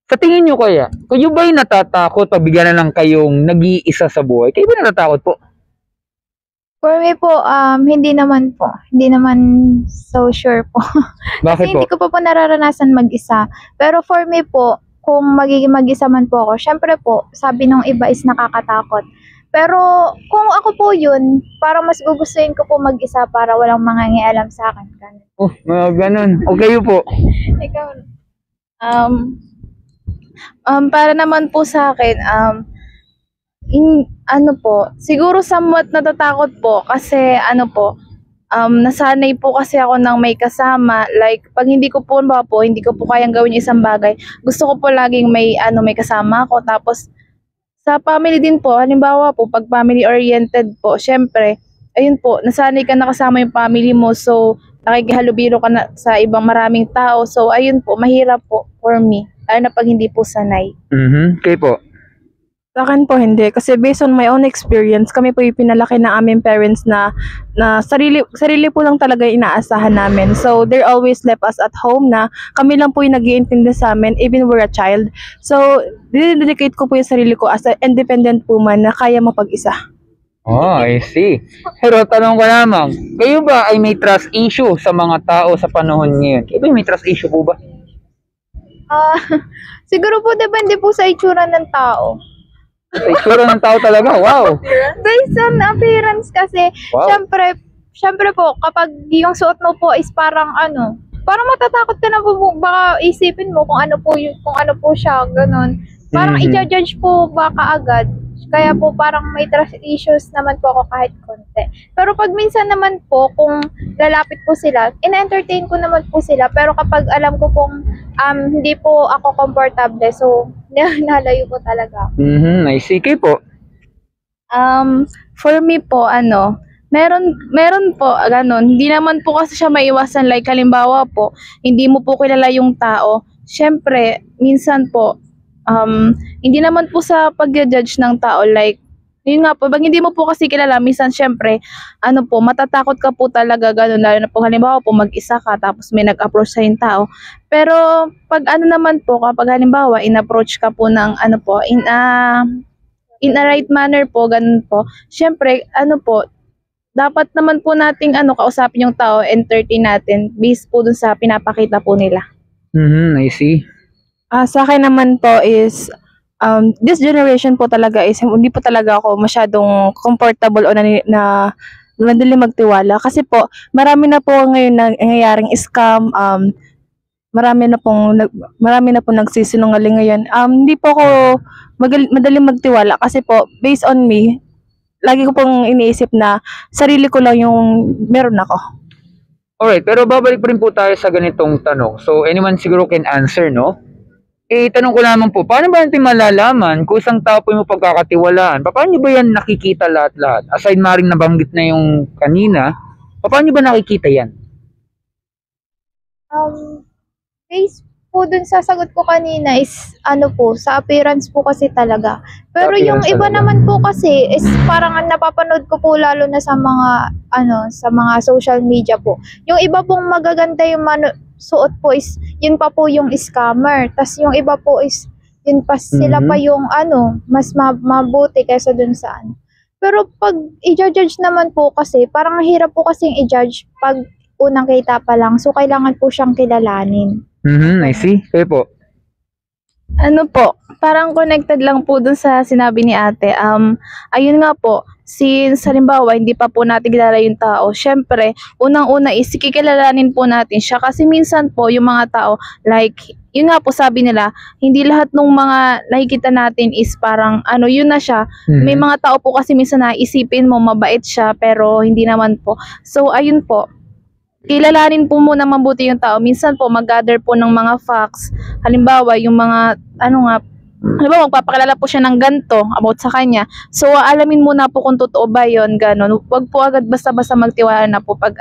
Sa tingin nyo kaya, kayo ba'y natatakot pag bigyan na lang kayong nag-iisa sa buhay? Kayo ba natatakot po? For me po, hindi naman po. Hindi naman so sure po. Bakit Kasi po? hindi ko pa po nararanasan mag-isa. Pero for me po, kung magiging mag-isa man po ako, syempre po, sabi nung iba is nakakatakot. Pero kung ako po yun, parang mas gugustuhin ko po mag-isa para walang mangangialam sa akin. Ganun. Oh, mga ganun. O kayo po? Ikaw, Para naman po sa akin, siguro somewhat natatakot po kasi nasanay po kasi ako ng may kasama. Like, pag hindi ko po kayang gawin yung isang bagay, gusto ko po laging may kasama ako. Tapos, sa family din po, halimbawa po, pag family-oriented po, syempre, ayun po, nasanay ka na kasama yung family mo. So, nakikihalubilo ka na sa ibang maraming tao. So, ayun po, mahirap po for me. Lalo na pag hindi po sanay. Kayo po? Sa akin po hindi. Kasi based on my own experience, kami po yung pinalaki ng aming parents na sarili po lang talaga yung inaasahan namin. So, they always left us at home na kami lang po yung nag-iintindi sa amin, even we're a child. So, dinededicate ko po yung sarili ko as an independent woman na kaya mapag-isa. Oh, I see. Pero tanong ko lamang, kayo ba ay may trust issue sa mga tao sa panahon ngayon? Kayo ba may trust issue po ba? siguro po depende po sa itsura ng tao. Sa itsura ng tao talaga, wow. Based on appearance kasi, Wow. syempre po, kapag yung suot mo po is parang parang matatakot ka na po, baka isipin mo kung ano po siya, ganun. Parang i-judge po baka agad. Kaya po parang may trust issues naman po ako kahit konti. Pero pag minsan naman po, kung lalapit po sila, ina-entertain ko naman po sila. Pero kapag alam ko pong hindi po ako comfortable, so nalayo po talaga. I see. Kayo po? For me po, meron po, ganun. Hindi naman po kasi siya maiwasan. Like, halimbawa po, hindi mo po kilala yung tao. Siyempre, minsan po, hindi naman po sa pag-judge ng tao. Like, yun nga po, pag hindi mo po kasi kilala, minsan siyempre, matatakot ka po talaga, ganun. Lalo na po, halimbawa po, mag-isa ka, tapos may nag-approach sa yung tao. Pero, pag naman po, kapag halimbawa, in-approach ka po ng, in a right manner po, ganun po. Siyempre, dapat naman po nating kausapin yung tao, entertain natin based po dun sa pinapakita po nila. I see. Sa akin naman po is, this generation po talaga is, hindi po talaga ako masyadong comfortable o na madali magtiwala. Kasi po, marami na po ngayon nangyayaring scam, marami na pong nagsisinungaling ngayon. Hindi po ako madaling magtiwala kasi po, based on me, lagi ko pong iniisip na sarili ko lang yung meron ako. Alright, pero babalik pa rin po tayo sa ganitong tanong. So, anyone siguro can answer, no? Tanong ko lamang po, paano ba natin malalaman kung isang tao po yung pagkakatiwalaan? Paano ba yan nakikita lahat-lahat? Aside maring nabanggit na yung kanina, paano ba nakikita yan? Based po dun sa sagot ko kanina is sa appearance po kasi talaga. Pero yung Appearance iba talaga. naman po kasi is parang napapanood ko po lalo na sa mga social media po. Yung iba pong magaganda yung suot po is yun pa po yung scammer. Tas yung iba po is yun pa sila pa yung mas mabuti kaysa dun sa Pero pag i-judge naman po kasi parang hirap po kasing i-judge pag unang kita pa lang. So kailangan po siyang kilalanin. I see. Kayo po? Parang connected lang po dun sa sinabi ni ate. Ayun nga po, since halimbawa hindi pa po natin kilala yung tao, syempre, unang-una is kikilalanin po natin siya. Kasi minsan po, yung mga tao, like, yun nga po sabi nila, hindi lahat ng mga nakikita natin is parang, yun na siya. May mga tao po kasi minsan naisipin mo, mabait siya, pero hindi naman po. So, ayun po. Kilalanin po muna mabuti yung tao. Minsan po, mag-gather po ng mga facts. Halimbawa, yung mga, halimbawa, magpapakilala po siya ng ganito about sa kanya. So, alamin muna po kung totoo ba yun, gano'n. Huwag po agad basta-basta magtiwala na po pag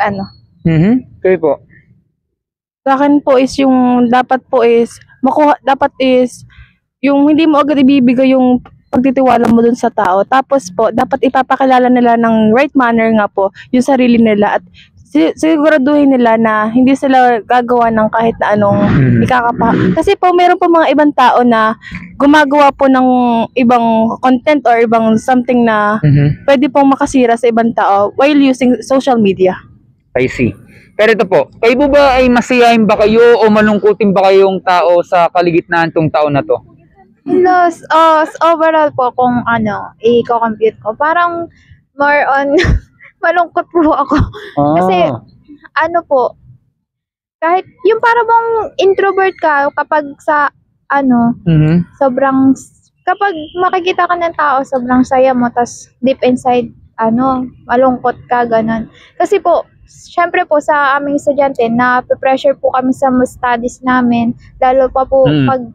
Kayo po? Sa akin po is yung dapat is yung hindi mo agad ibibigay yung pagtitiwala mo dun sa tao. Tapos po, dapat ipapakilala nila ng right manner nga po yung sarili nila at siguraduhin nila na hindi sila gagawa ng kahit na anong Mhm. Kasi po meron po mga ibang tao na gumagawa po ng ibang content or ibang something na Mhm. pwede pong makasira sa ibang tao while using social media. I see. Pero ito po, kayo po ba ay masiyahin ba kayo o malungkutin ba kayong tao sa kaligitnaan tong taon na to? Plus, overall po kung i-compute ko, parang more on malungkot po ako. Kasi, po, kahit yung para bang introvert ka kapag sa, Mhm. kapag makikita ka ng tao, sobrang saya mo, tas deep inside, malungkot ka, ganun. Kasi po, syempre po sa aming estudyante, na-pressure po kami sa studies namin, lalo pa po pag,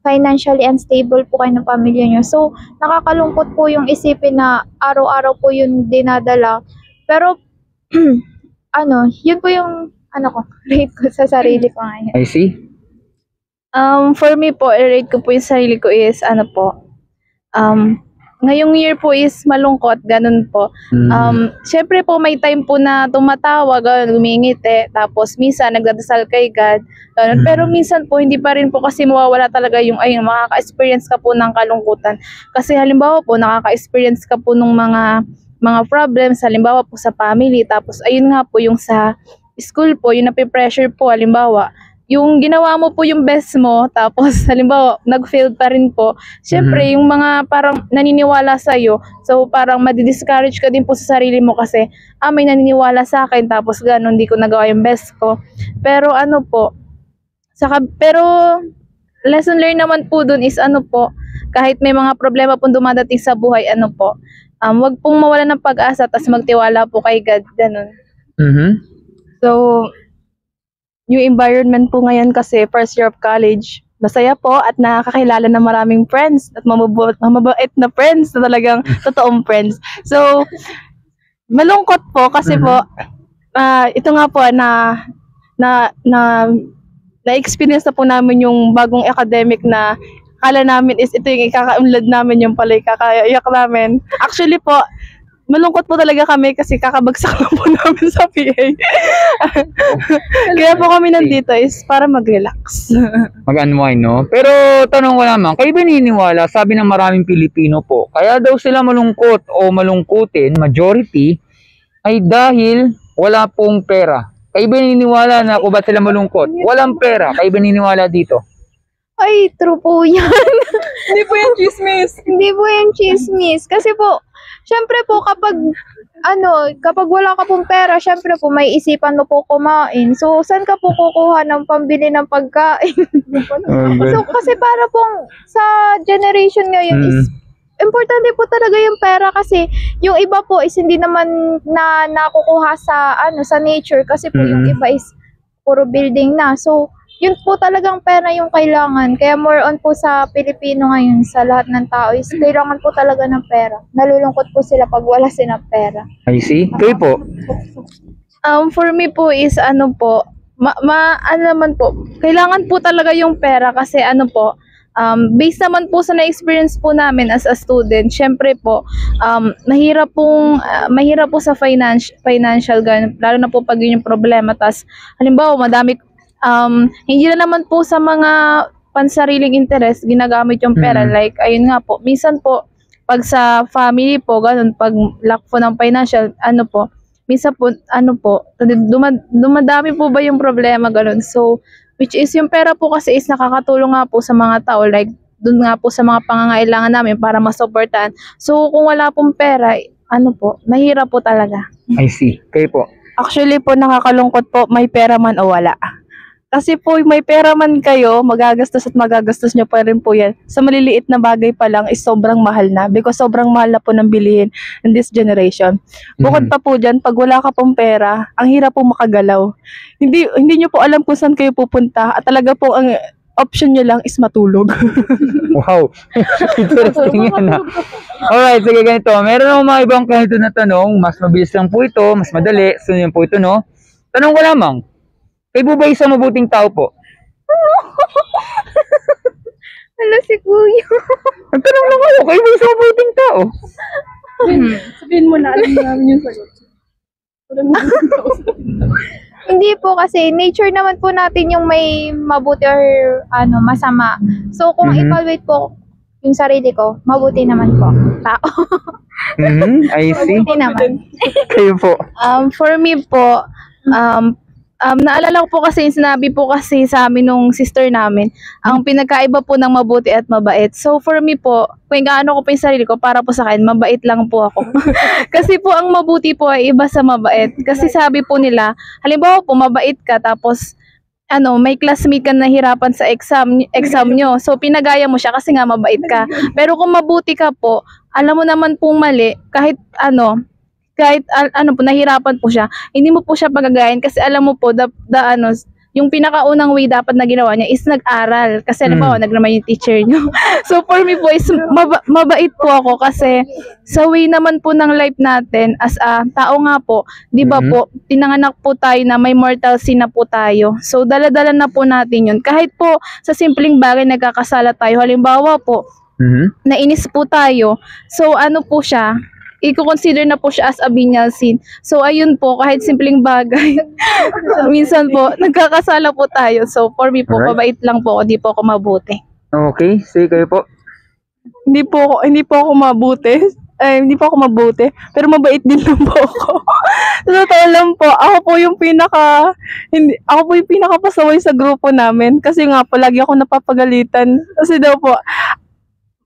financially unstable po kayo ng pamilya nyo. So, nakakalungkot po yung isipin na araw-araw po yung dinadala. Pero, yun po yung, rate ko sa sarili ko ngayon. I see. For me po, i-rate ko po yung sarili ko is ngayong year po is malungkot, ganun po. Syempre po may time po na tumatawa, ganun, ngumingiti, tapos minsan nagdadasal kay God, ganun. Pero minsan po hindi pa rin po kasi mawawala talaga yung makaka-experience ka po ng kalungkutan. Kasi halimbawa po nakaka-experience ka po ng mga problems, halimbawa po sa family, tapos ayun nga po yung sa school po, yung nape-pressure po, halimbawa yung ginawa mo po yung best mo, tapos halimbawa, nag-failed pa rin po. Siyempre, yung mga parang naniniwala sa'yo, so parang madi-discourage ka din po sa sarili mo kasi, may naniniwala sa akin, tapos gano'n, hindi ko nagawa yung best ko. Pero pero lesson learned naman po dun is kahit may mga problema pong dumadating sa buhay, wag pong mawala ng pag-asa, tapos magtiwala po kay God, gano'n. So, yung environment po ngayon kasi first year of college, masaya po at nakakakilala ng maraming friends at mamabait na friends na talagang totoong friends. So, malungkot po kasi po, ito nga po na-experience na po namin yung bagong academic na akala namin is ito yung ikaka-unlad namin, yung pala ikakaiyak namin. Actually po, malungkot po talaga kami kasi kakabagsak lang po namin sa PA. Kaya po kami nandito is para mag-relax. Mag-unwind, no? Pero tanong ko naman, kayo ba naniniwala, sabi ng maraming Pilipino po, kaya daw sila malungkot o malungkutin, majority, ay dahil wala pong pera. Kayo ba naniniwala na kung ba't sila malungkot? Walang pera. Kayo ba naniniwala dito? Ay, true po yan. Hindi po yung chismis. Hindi po yan chismis. Kasi po, syempre po kapag wala ka pong pera, syempre po may isipan mo po kumain. So, saan ka po kukuha ng pambili ng pagkain? So, kasi para pong sa generation ngayon is importante po talaga yung pera kasi yung iba po is hindi naman na nakukuha sa nature kasi po yung iba is puro building na. So, yun po talagang pera yung kailangan. Kaya more on po sa Pilipino ngayon, sa lahat ng tao is kailangan po talaga ng pera. Nalulungkot po sila pag wala silang pera. I see. Kayo po? For me po is naman po, kailangan po talaga yung pera kasi based naman po sa na-experience po namin as a student, syempre po, mahirap po sa financial ganun, lalo na po pag yun yung problema. Tas, halimbawa, hindi na naman po sa mga pansariling interest ginagamit yung pera. Like, ayun nga po, minsan po, pag sa family po, ganun, pag lack po ng financial, minsan po, dumadami po ba yung problema, ganun. So, which is yung pera po kasi is nakakatulong nga po sa mga tao, like, dun nga po sa mga pangangailangan namin para masuportahan. So, kung wala pong pera, mahirap po talaga. I see. Kayo po? Actually po, nakakalungkot po, may pera man o wala. Kasi po, may pera man kayo, magagastos nyo pa rin po yan. Sa maliliit na bagay pa lang is sobrang mahal na because sobrang mahal na po ng bilihin in this generation. Bukod pa po dyan, pag wala ka pong pera, ang hirap po makagalaw. Hindi nyo po alam kung saan kayo pupunta at talaga po ang option nyo lang is matulog. Wow. Interesting yan ha. Alright, sige ganito. Meron akong mga ibang kahito na tanong. Mas mabilis lang po ito, mas madali. So yun po ito, no? Tanong ko lamang. Kayo po ba isang mabuting tao po? Hala si Kuya. Nagtanong lang kayo, kayo ba isang mabuting tao? Sabihin mo na, alam namin yung sagot. Hindi po kasi nature naman po natin yung may mabuti or masama. So kung Mhm. evaluate po yung sarili ko, mabuti naman po. Tao. I see. Mabuti naman. Kayo po. For me po, naalala ko po kasi yung sinabi po kasi sa amin nung sister namin, ang pinagkaiba po ng mabuti at mabait. So for me po, kung gaano ko po yung sarili ko, para po sa akin, mabait lang po ako. Kasi po ang mabuti po ay iba sa mabait. Kasi sabi po nila, halimbawa po mabait ka tapos may classmate ka nahirapan sa exam nyo. So, pinagaya mo siya kasi nga mabait ka. Pero kung mabuti ka po, alam mo naman pong mali, kahit po, nahirapan po siya, hindi mo po siya pagagayin kasi alam mo po, yung pinakaunang way dapat na ginawa niya is nag-aral. Kasi alam mo, nagraman yung teacher niyo. So, for me po is mabait po ako kasi sa way naman po ng life natin as a tao nga po, di ba po, tinanganak po tayo na may mortal sin na po tayo. So, dala-dala na po natin yun. Kahit po sa simpleng bagay nagkakasala tayo. Halimbawa po, nainis po tayo. So, ano po siya, i-consider na po siya as a venial sin. So, ayun po, kahit simpleng bagay, minsan po, nagkakasala po tayo. So, for me po, Alright. mabait lang po ako, di po ako mabuti. Okay, sige kayo po. Hindi po ako mabuti. Hindi po ako mabuti, pero mabait din lang po ako. Sa totoo lang po, ako po yung pinakapasaway sa grupo namin kasi nga po lagi ako napapagalitan. Kasi daw po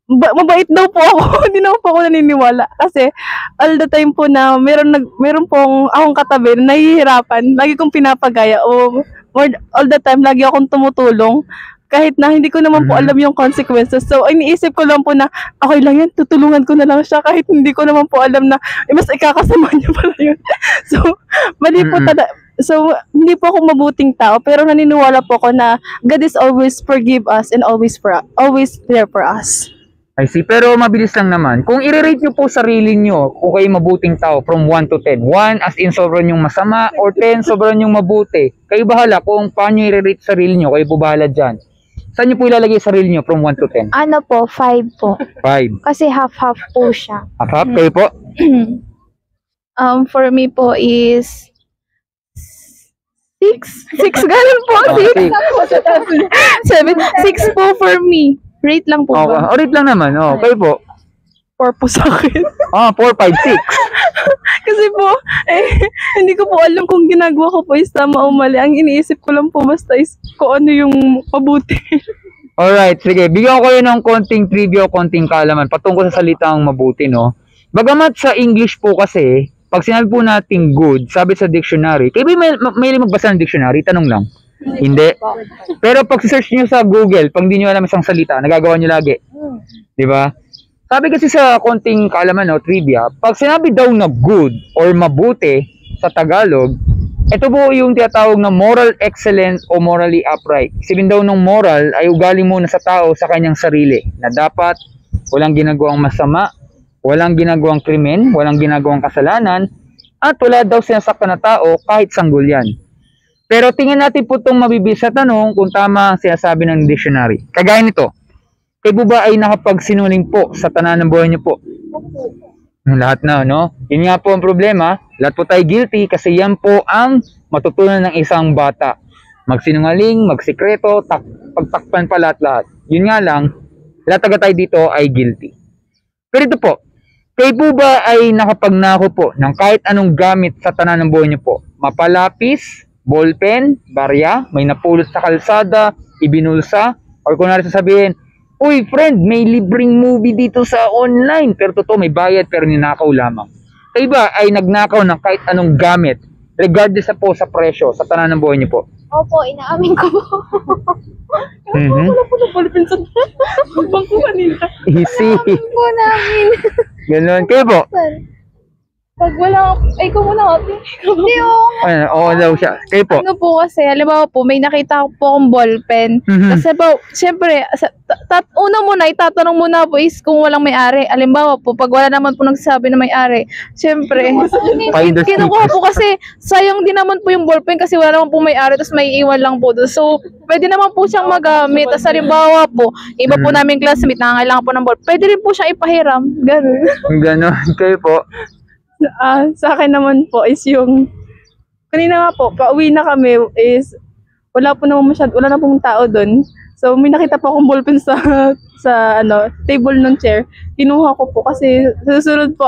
mabait daw po ako. Hindi naman po ako naniniwala kasi all the time po na meron pong akong katabi na nahihirapan, lagi kong pinapagaya o all the time lagi akong tumutulong kahit na hindi ko naman po alam yung consequences. So, iniisip ko lang po na okay lang yan, tutulungan ko na lang siya kahit hindi ko naman po alam na mas ikakasama niya pala yun. So, mali po talaga. So, hindi po ako mabuting tao pero naniniwala po ako na God is always forgive us and always there for us. I see. Pero mabilis lang naman. Kung i-rate nyo po sarili nyo, kung kayo mabuting tao, from 1 to 10. 1 as in sobrang yung masama, or 10 sobrang yung mabuti. Kayo bahala kung paano i-rate sarili nyo. Kayo po bahala dyan. Saan nyo po ilalagay sarili nyo from 1 to 10? Ano po, 5 po. 5. Kasi half-half po siya. Half, kayo po? For me po is 6. 6, ganun po. 6. 7. 6 po for me. Rate lang po ba? Rate lang naman. Kayo po? 4 po sa akin. 4, 5, 6. Kasi po, hindi ko po alam kung ginagawa ko po is tama o mali. Ang iniisip ko lang po basta is kung ano yung mabuti. Alright, sige. Bigyan ko kayo ng konting trivia o konting kaalaman patungkol sa salitang mabuti, no? Bagamat sa English po kasi, pag sinabi po natin good, sabi sa dictionary, kayo ba may magbasa ng dictionary? Tanong lang. Hindi. Pero pag search nyo sa Google, pag hindi nyo alam isang salita, nagagawa nyo lagi. Di ba? Sabi kasi sa konting kaalaman o trivia, pag sinabi daw na good or mabuti sa Tagalog, ito po yung tinatawag na moral excellence o morally upright. Isipin daw ng moral ay ugali muna sa tao sa kanyang sarili na dapat walang ginagawang masama, walang ginagawang krimen, walang ginagawang kasalanan, at wala daw sinasaktan na tao kahit sanggol yan. Pero tingnan natin po itong mabibis sa tanong kung tama ang sinasabi ng dictionary. Kagaya nito, kayo po ba ay nakapagsinungaling po sa tanan ng buhay niyo po? Lahat na, no? Yun nga po ang problema. Lahat po tayo guilty kasi yan po ang matutunan ng isang bata. Magsinungaling, magsikreto, pagtakpan pa lahat-lahat. Yun nga lang, lahat tayo dito ay guilty. Pero ito po, kayo po ba ay nakapagnako po ng kahit anong gamit sa tanan ng buhay niyo po? Mapalapis, ballpen, barya, may napulot sa kalsada, ibinulsa, or kung narin sasabihin, uy friend, may libreng movie dito sa online, pero totoo may bayad pero ninakaw lamang. Kayo ba ay nagnakaw ng kahit anong gamit, regardless na po sa presyo, sa tanan ng buhay niyo po? Opo, inaamin ko po. Wala po na ballpen sa bangko kanina. Easy. Po namin. Ganun. Kayo po? Pag wala, ay ko muna ate. Hindi oo. Oo daw siya. Kayo po? Ano po kasi, halimbawa po, may nakita ko po akong ballpen. Kasi po, syempre, una muna, itatanong muna po is kung walang may-ari. Halimbawa po, pag wala naman po nagsasabi na may-ari, syempre, kinukuha po kasi sayang din naman po yung ballpen kasi wala naman po may-ari, tapos may iwan lang po doon. So, pwede naman po siyang magamit. Tapos halimbawa po, iba po namin classmate, nangangailangan po ng ballpen. Pwede rin po siyang ipahiram. Ganun. Ganun. Kayo po? Sa akin naman po is yung kanina nga po, pauwi na kami is wala na pong tao doon. So may nakita po akong ballpen sa table ng chair. Kinuha ko po kasi sa susunod po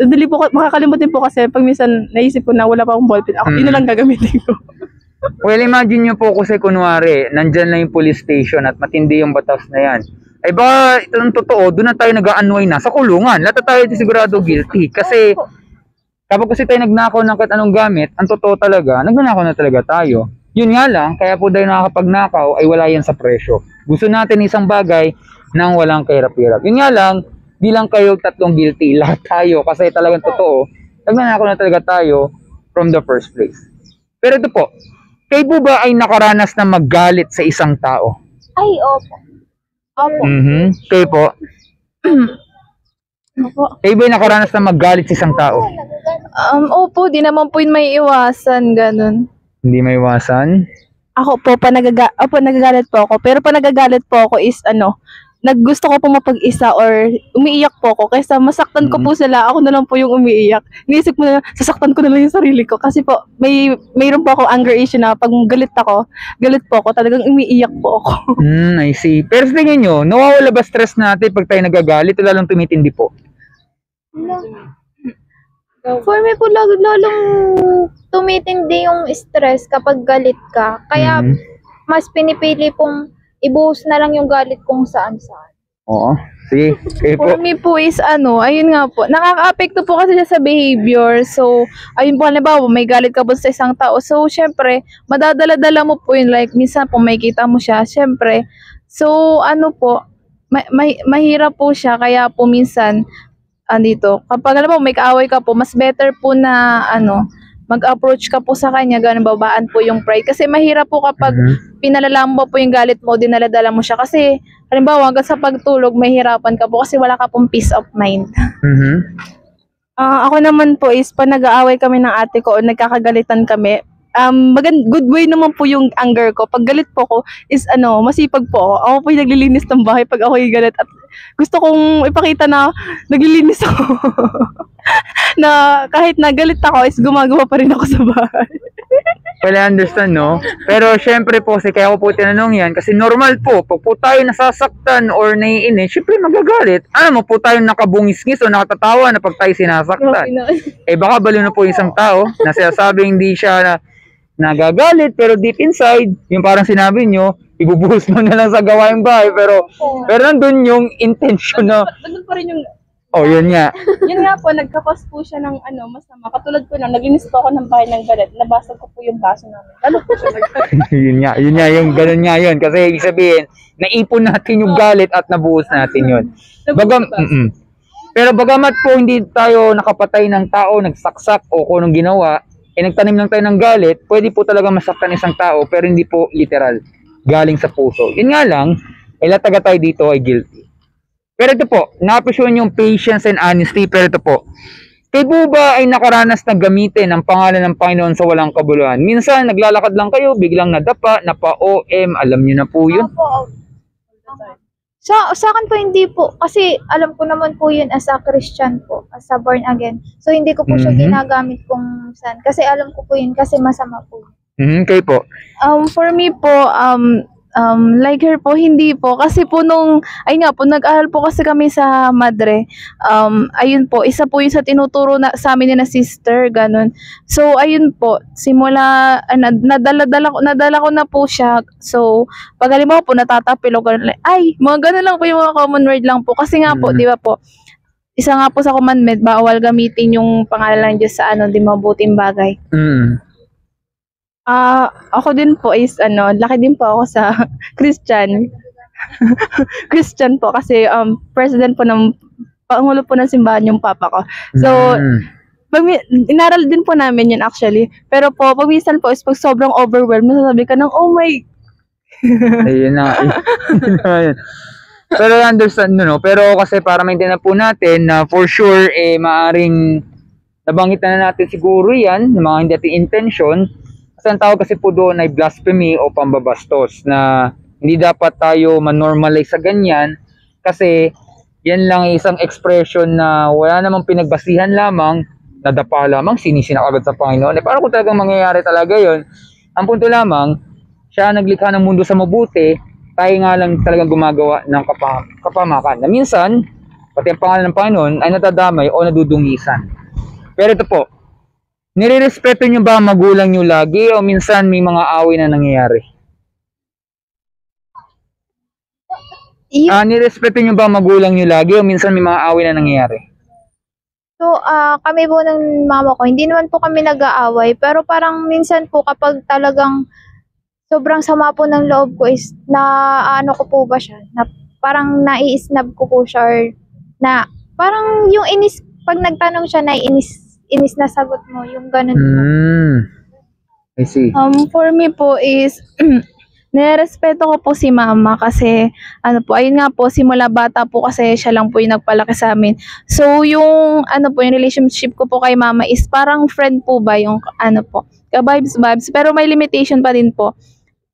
dali po makakalimutin po kasi pag minsan naisip ko na wala pa akong ballpen. Ako yun na lang gagamitin ko. Well, imagine nyo po kasi kunwari, nandyan na yung police station at matindi yung batas na yan. Ay ba, ito ng totoo, doon na tayo nag-a-unwind na sa kulungan. Lahat tayo sigurado guilty. Kasi kapag kasi tayo nagnakaw ng kahit anong gamit, ang totoo talaga, nagnanakaw na talaga tayo. Yun nga lang, kaya po tayo nakakapagnakaw ay wala yan sa presyo. Gusto natin isang bagay nang walang kahirap-hirap. Yun nga lang, di lang kayo tatlong guilty, lahat tayo. Kasi talagang totoo, nagnanakaw na talaga tayo from the first place. Pero ito po, kayo po ba ay nakaranas na maggalit sa isang tao? Ay, opo. Opo. Kayo po? Opo. Kayo ba ay nakaranas na maggalit sa isang tao? Opo, di naman po yun may iwasan, ganun. Hindi may iwasan? Ako po, nagagalit po ako. Pero pa nagagalit po ako is naggusto ko po mapag-isa or umiiyak po ako. Kaysa masaktan ko po sila, ako na lang po yung umiiyak. Niisip mo na, sasaktan ko na lang yung sarili ko. Kasi po, mayroon po ako anger issue na pag galit po ako, talagang umiiyak po ako. I see. Pero sa tingin nyo, nawawala ba stress natin pag tayo nagagalit o lalong tumitindi po? For me po, lalong tumitindi yung stress kapag galit ka. Kaya, mas pinipili pong ibuhos na lang yung galit kung saan-saan. Oo. Sige, kayo po. For me po is ayun nga po, nakaka-apekto po kasi siya sa behavior. So, ayun po, halimbawa, may galit ka po sa isang tao. So, syempre, madadala-dala mo po yun. Like, minsan po may kita mo siya, syempre. So, mahirap po siya. Kaya po minsan, kapag alam mo, may kaaway ka po, mas better po na, mag-approach ka po sa kanya, ganun babaan po yung pride. Kasi mahirap po kapag pinalalaan mo po yung galit mo, dinaladala mo siya. Kasi, halimbawa, hanggang sa pagtulog, mahirapan ka po kasi wala ka pong peace of mind. Ako naman po is, pag nag-aaway kami ng ate ko o nagkakagalitan kami, good way naman po yung anger ko. Pag galit po ko is masipag po ako. Ako po yung naglilinis ng bahay pag ako yung galit. At gusto kong ipakita na naglilinis ako. Na kahit nagalit ako is gumagawa pa rin ako sa bahay. Well, I understand, no? Pero syempre po, kaya ko po tinanong yan, kasi normal po, pag po tayo nasasaktan or naiinis, syempre magagalit. Alam mo po tayo nakabungis-ngis o nakatatawa na pag tayo sinasaktan. Baka baliw na po isang tao na sinasabing hindi siya nagagalit, pero deep inside, yung parang sinabi nyo, ibubuhos mo na lang sa gawaing bahay, pero nandun yung intention na, Nandun pa rin yung yun nga. Yun nga po, nagkapas po siya ng masama. Katulad po naglinis po ako ng bahay ng galit. Nabasag ko po yung baso namin. Lalo po siya yun nga, yung ganun nga yun. Kasi ibig sabihin, naipon natin yung galit at nabuhos natin yun. Pero bagamat po hindi tayo nakapatay ng tao, nagsaksak o kung anong ginawa, nagtanim lang tayo ng galit, pwede po talaga masaktan isang tao, pero hindi po literal. Galing sa puso. Yun nga lang, lataga tayo dito ay guilty. Pero ito po, na-appreciate yung patience and honesty. Pero ito po, kayo po ba ay nakaranas na gamitin ang pangalan ng Panginoon sa walang kabuluhan? Minsan, naglalakad lang kayo, biglang nadapa, napa-OM, alam niyo na po yun. Opo. Sa akin po hindi po. Kasi alam ko naman po yun as a Christian po. As a born again. So, hindi ko po siya ginagamit kung saan. Kasi alam ko po yun kasi masama po. Kayo po? For me po, like her po, hindi po. Kasi po nag-aral po kasi kami sa Madre. Ayun po, isa po yung sa tinuturo sa amin na sister, ganun. So, ayun po, simula, nadala ko na po siya. So, pag halimbawa po, natatapil o ganun, mga ganun lang po yung mga common word lang po. Kasi nga po, di ba po, isa nga po sa commandment, bawal gamitin yung pangalan ng Diyos sa di mabuting bagay. Ako din po is laki din po ako sa Christian. Christian po kasi president po ng pangulo po ng simbahan yung papa ko. So inaral din po namin yun actually. Pero po pag minsan po is pag sobrang overwhelmed, masasabi ka ng oh my. Ayun na. Pero understand no. Pero kasi para maintindihan po natin na for sure maaring nabanggit na natin siguro yan, ng mga hindi ating intention. Kasi ang tawag kasi po doon ay blasphemy o pambabastos na hindi dapat tayo man-normalize sa ganyan kasi yan lang isang expression na wala namang pinagbasihan lamang nadapa lamang, sinisinak agad sa Panginoon. Eh, paano kung talagang mangyayari talaga yon? Ang punto lamang, siya naglikha ng mundo sa mabuti, tayo nga lang talagang gumagawa ng kapamakan. Na minsan, pati ang pangalan ng Panginoon ay natadamay o nadudungisan. Pero ito po, nirerespeto nyo ba ang magulang nyo lagi o minsan may mga away na nangyayari? Nirespeto nyo ba ang magulang nyo lagi o minsan may mga away na nangyayari? So, kami po ng mama ko, hindi naman po kami nag-aaway, pero parang minsan po kapag talagang sobrang sama po ng loob ko is na ano ko po ba siya, na parang nai-snub ko po siya or na parang yung inis, pag nagtanong siya na inis na sagot mo, yung ganun po. I see. For me po is nirespeto ko po si mama kasi ano po, ayun nga po, simula bata po kasi siya lang po yung nagpalaki sa amin. So yung ano po, yung relationship ko po kay mama is parang friend po ba yung ano po, ka-vibes, pero may limitation pa din po.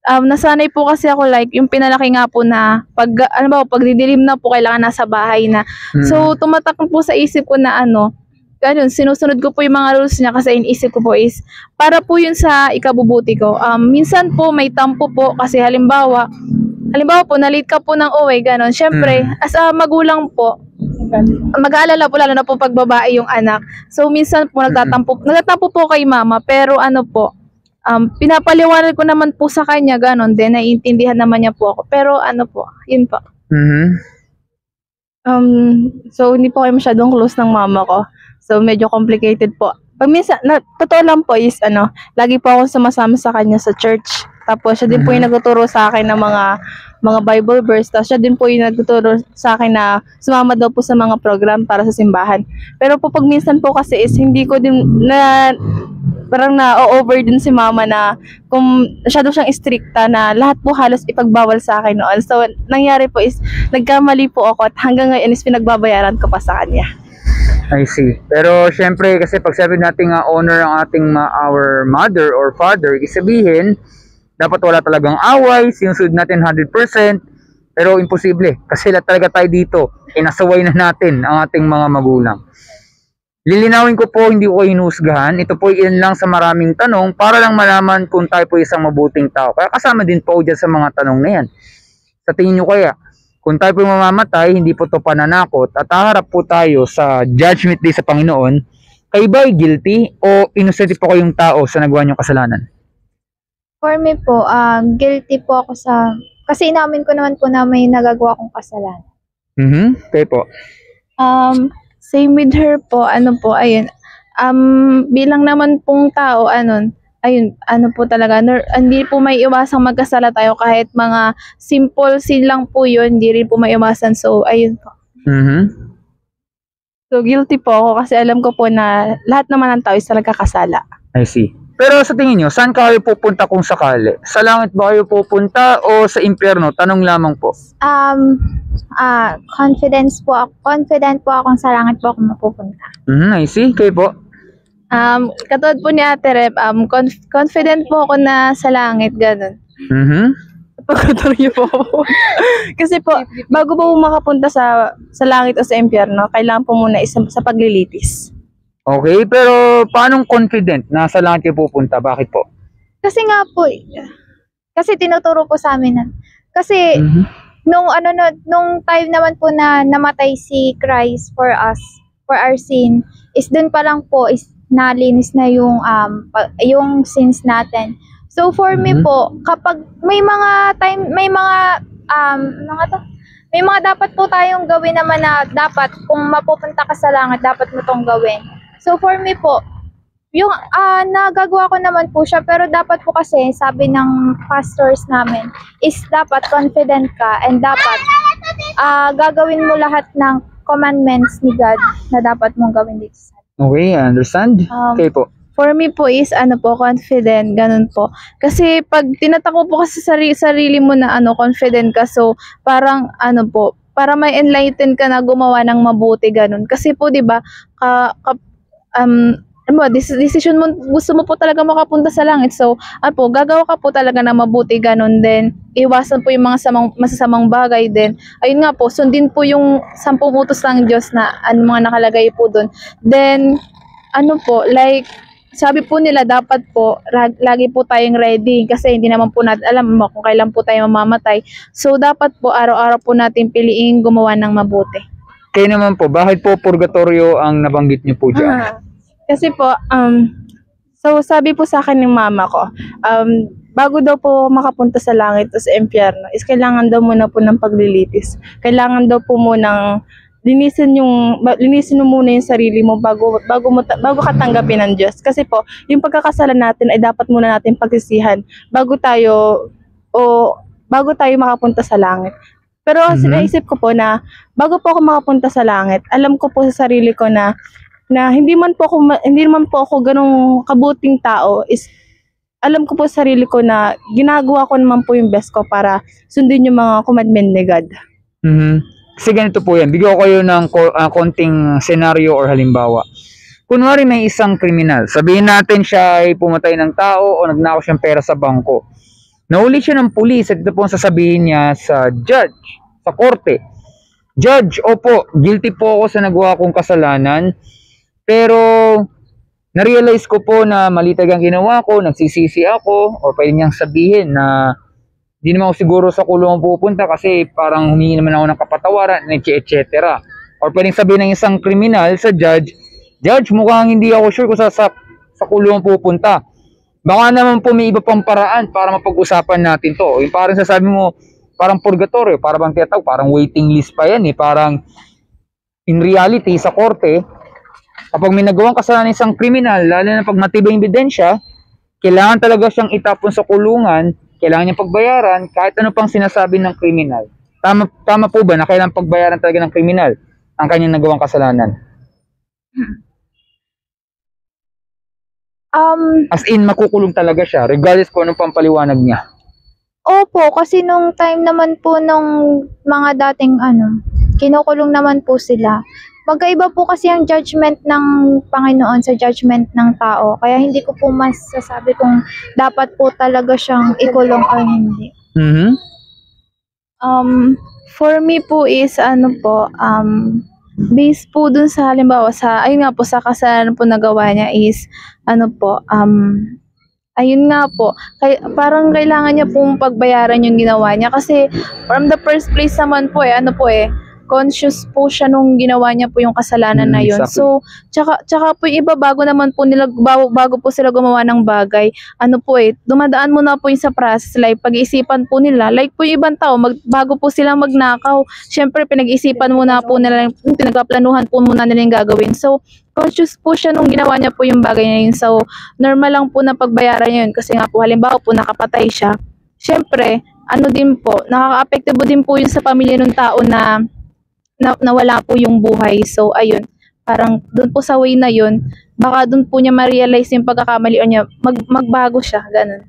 Nasanay po kasi ako like yung pinalaki nga po na pag ano ba, pag didilim na po kailangan nasa bahay na. So tumatak po sa isip ko na ano, ganun, sinusunod ko po yung mga rules niya kasi inisip ko po is para po yun sa ikabubuti ko. Minsan po may tampo po kasi halimbawa po na-late ka po ng uwi, ganun. Syempre, as a magulang po, mag-aalala po lalo na po pag babae yung anak. So minsan po nagtatampo po kay mama, pero ano po, pinapaliwanag ko naman po sa kanya, ganun din, naiintindihan naman niya po ako. Pero ano po, yun po. So hindi po kayo masyadong close ng mama ko. So, medyo complicated po. Pag minsan, totoo lang po is, lagi po ako sumasama sa kanya sa church. Tapos, siya din po yung nagtuturo sa akin ng mga Bible verse. Tapos, siya din po yung nagtuturo sa akin na sumama daw po sa mga program para sa simbahan. Pero po, pag minsan po kasi is, hindi ko din parang na-over din si mama na kung masyado siyang stricta na lahat po halos ipagbawal sa akin noon. So, nangyari po is, nagkamali po ako at hanggang ngayon is pinagbabayaran ko pa sa kanya. I see. Pero syempre kasi pag sabi natin honor ang ating our mother or father, ibig sabihin dapat wala talagang away, sinusunod natin 100%, pero imposible kasi lahat talaga tayo dito, inasaway na natin ang ating mga magulang. Lilinawin ko po, hindi ko hinusgahan, ito po ilan lang sa maraming tanong para lang malaman kung tayo po isang mabuting tao. Kaya kasama din po dyan sa mga tanong na yan. Sa tingin nyo kaya, kung tayo po mamamatay, hindi po to pananakot at haharap po tayo sa judgment day sa Panginoon, kayo ba ay guilty o innocent po kayong tao sa nagawa niyong kasalanan? For me po, guilty po ako kasi inamin ko naman po na may nagagawa kong kasalanan. Kayo po? Same with her po, ayun. Bilang naman pong tao, po talaga, hindi po may iwasang magkasala tayo kahit mga simple sin lang po yun, hindi rin po may iwasan. So, ayun po. So, guilty po ako kasi alam ko po na lahat naman ng tao is nagkakasala. I see. Pero sa tingin nyo, saan kayo pupunta kung sakali? Sa langit ba kayo pupunta o sa impyerno? Tanong lamang po. Confident po akong sa langit po ako mapupunta. I see. Kayo po? Katulad po ni Ate Rep, confident po ako na sa langit, ganun. Pagkatuloy po ako. Kasi po, bago po makapunta sa langit o sa impyerno, kailangan po muna sa paglilitis. Okay, pero paanong confident na sa langit kayo pupunta? Bakit po? Kasi nga po, kasi tinuturo po sa amin na. Kasi, nung time naman po na namatay si Christ for us, for our sin, is dun pa lang po, is nalinis na yung sins natin. So for me po, kapag may mga dapat po tayong gawin naman na dapat kung mapupunta ka sa langit, dapat mo tong gawin. So for me po, yung nagagawa ko naman po siya, pero dapat po kasi sabi ng pastors namin is dapat confident ka and dapat gagawin mo lahat ng commandments ni God na dapat mong gawin dito sa Okay, I understand. Okay po. For me po is confident, ganun po. Kasi pag tinatako po kasi sarili mo na confident ka, so parang para may enlighten ka na gumawa ng mabuti, ganun. Kasi po 'di ba, decision mo, gusto mo po talaga makapunta sa langit. So, gagawa ka po talaga ng mabuti, ganun din. Iwasan po yung mga masasamang bagay din. Ayun nga po, sundin po yung 10 utos ng Diyos na mga nakalagay po doon. Then, ano po, like, sabi po nila dapat po, lagi po tayong ready kasi hindi naman po natin alam kung kailan po tayo mamamatay. So, dapat po araw-araw po natin piliin gumawa ng mabuti. Kayo naman po, bakit po purgatorio ang nabanggit niyo po dyan? Kasi po, so sabi po sa akin ng mama ko, bago daw po makapunta sa langit o sa impyerno, is kailangan daw muna po ng paglilitis. Kailangan daw po munang linisin mo muna yung sarili mo bago ka tanggapin ng Diyos. Kasi po, yung pagkakasalan natin ay dapat muna natin pagsisihan bago tayo makapunta sa langit. Pero naisip ko po na bago po ako makapunta sa langit, alam ko po sa sarili ko na hindi man po ako ganong kabuting tao, is alam ko po sa sarili ko na ginagawa ko naman po yung best ko para sundin yung mga commandment ni God. Kasi ganito po yan, bigyan ko kayo ng konting senaryo or halimbawa. Kunwari may isang kriminal, sabihin natin siya ay pumatay ng tao o nagnakaw siyang pera sa bangko. Nahuli siya ng pulis at ito po ang sasabihin niya sa judge, sa korte. Judge, opo, guilty po ako sa nagawa kong kasalanan, pero na-realize ko po na mali talagang ginawa ko, nagsisisi ako, o pwede niyang sabihin na di naman ako siguro sa kulungan pupunta kasi parang humingi naman ako ng kapatawaran, etc. Or pwedeng sabihin ng isang kriminal sa judge, Judge, mukhang hindi ako sure kung sa kulungan pupunta. Baka naman po may iba pang paraan para mapag-usapan natin to. Yung parang sasabi mo, parang purgatorio, parang tinatawag, parang waiting list pa yan eh. Parang in reality, sa korte, kapag may nagawang kasalanan isang kriminal, lalo na pag matibay yung ebidensya, kailangan talaga siyang itapon sa kulungan, kailangan niya pagbayaran, kahit ano pang sinasabi ng kriminal. Tama po ba na kailangan pagbayaran talaga ng kriminal ang kanyang nagawang kasalanan? As in, makukulong talaga siya, regardless kung anong pampaliwanag niya. Opo, kasi nung time naman po nung mga dating kinukulong naman po sila. Magkaiba po kasi ang judgment ng Panginoon sa judgment ng tao. Kaya hindi ko po masasabi kung dapat po talaga siyang ikulong o hindi. For me po is based po dun sa halimbawa ayun nga po sa kasalanan po nagawa niya is ayun nga po, parang kailangan niya pong pagbayaran yung ginawa niya kasi from the first place naman po conscious po siya nung ginawa niya po yung kasalanan na yun. Exactly. So, tsaka po yung iba bago po sila gumawa ng bagay, dumadaan muna po yung sa process, like pag-iisipan po nila, like po yung ibang tao, bago po sila magnakaw, syempre pinag-iisipan muna po nila, pinagpaplanuhan po muna nila yung gagawin. So, conscious po siya nung ginawa niya po yung bagay na yun. So, normal lang po na pagbayaran yun kasi nga po, halimbawa po nakapatay siya. Syempre, din po, nakaka-apektibo din po yun sa pamilya ng tao na nawala po yung buhay. So, ayun, parang doon po sa way na yun, baka doon po niya ma-realize yung pagkakamali niya, magbago siya, ganun.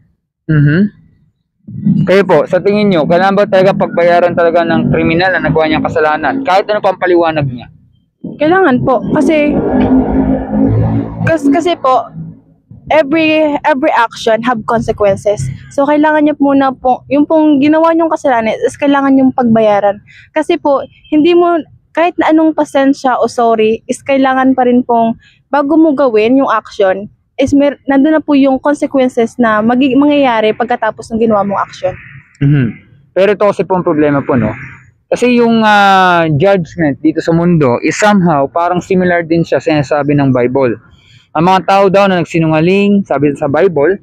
Kayo po, sa tingin nyo, kailangan ba talaga pagbayaran talaga ng kriminal na nagawa niyang kasalanan? Kahit ano pang paliwanag niya? Kailangan po, kasi po, every action have consequences. So, kailangan niyo muna po, yung pong ginawa niyong kasalanan is kailangan niyong pagbayaran. Kasi po, hindi mo, kahit na anong pasensya o sorry, is kailangan pa rin pong, bago mo gawin yung action, is nandun na po yung consequences na mangyayari pagkatapos ng ginawa mong action. Pero ito kasi po ang problema po, no? Kasi yung judgment dito sa mundo is somehow parang similar din siya sa sinasabi ng Bible. Ang mga tao daw na nagsinungaling, sabi sa Bible,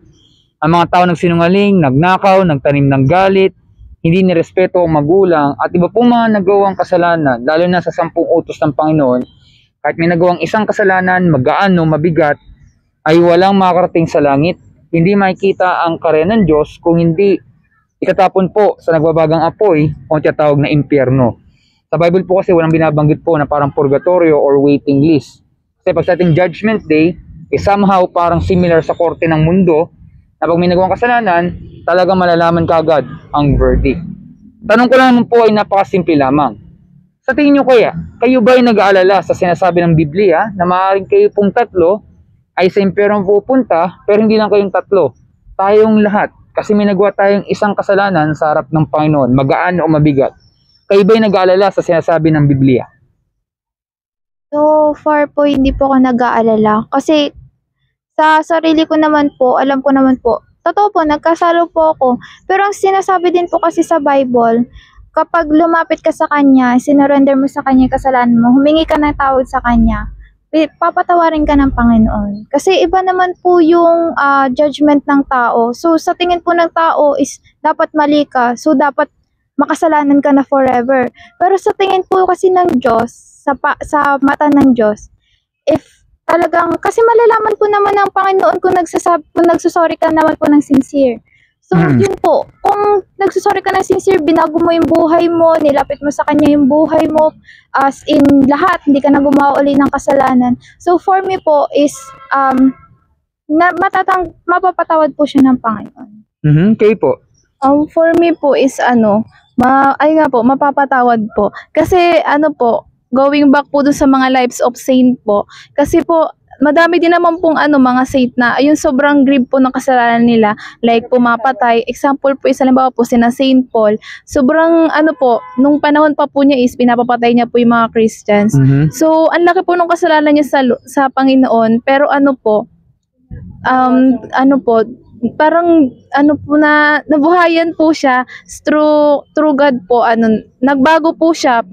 ang mga tao nagsinungaling, nagnakaw, nagtanim ng galit, hindi nirespeto ang magulang, at iba pong mga nagawang kasalanan, lalo na sa 10 utos ng Panginoon, kahit may nagawang isang kasalanan, magaan o mabigat, ay walang makakarating sa langit. Hindi makikita ang karya ng Diyos kung hindi itatapon po sa nagbabagang apoy o tinatawag na impyerno. Sa Bible po kasi walang binabanggit po na parang purgatorio or waiting list. Kasi pag sa ating judgment day, somehow parang similar sa korte ng mundo na pag may nagawang kasalanan, talagang malalaman kaagad ang verdict. Tanong ko lang naman po ay napakasimple lamang. Sa tingin nyo kaya, kayo ba ay nag-aalala sa sinasabi ng Biblia na maaaring kayo pong tatlo ay sa impyerno pupunta, pero hindi lang kayong tatlo, tayong lahat, kasi may nagawa tayong isang kasalanan sa harap ng Panginoon, magaan o mabigat. Kayo ba ay nag-aalala sa sinasabi ng Biblia? So, So far po, hindi po ako nag-aalala. Kasi sa sarili ko naman po, alam ko naman po, totoo po, nagkasalo po ako. Pero ang sinasabi din po kasi sa Bible, kapag lumapit ka sa Kanya, sinurrender mo sa Kanya yung kasalanan mo, humingi ka ng tawad sa Kanya, papatawarin ka ng Panginoon. Kasi iba naman po yung judgment ng tao. So sa tingin po ng tao is dapat mali ka. So dapat makasalanan ka na forever. Pero sa tingin po kasi ng Diyos, sa mata ng Diyos, if talagang, kasi malalaman po naman ng Panginoon kung nagsusorry ka naman po ng sincere. So, yun po, kung nagsusorry ka ng sincere, binago mo yung buhay mo, nilapit mo sa Kanya yung buhay mo, as in lahat, hindi ka na gumawa uli ng kasalanan. So, for me po is, mapapatawad po siya ng Panginoon. Kayo po. For me po is mapapatawad po. Kasi going back po dun sa mga lives of saint po. Kasi po, madami din naman pong mga saint na ayun sobrang grave po ng kasalanan nila, like pumapatay. Example po isa halimbawa po sina Saint Paul, sobrang nung panahon pa po niya is pinapapatay niya po yung mga Christians. So ang laki po ng kasalanan niya sa Panginoon, pero parang nabuhayan po siya through God po, nagbago po siya,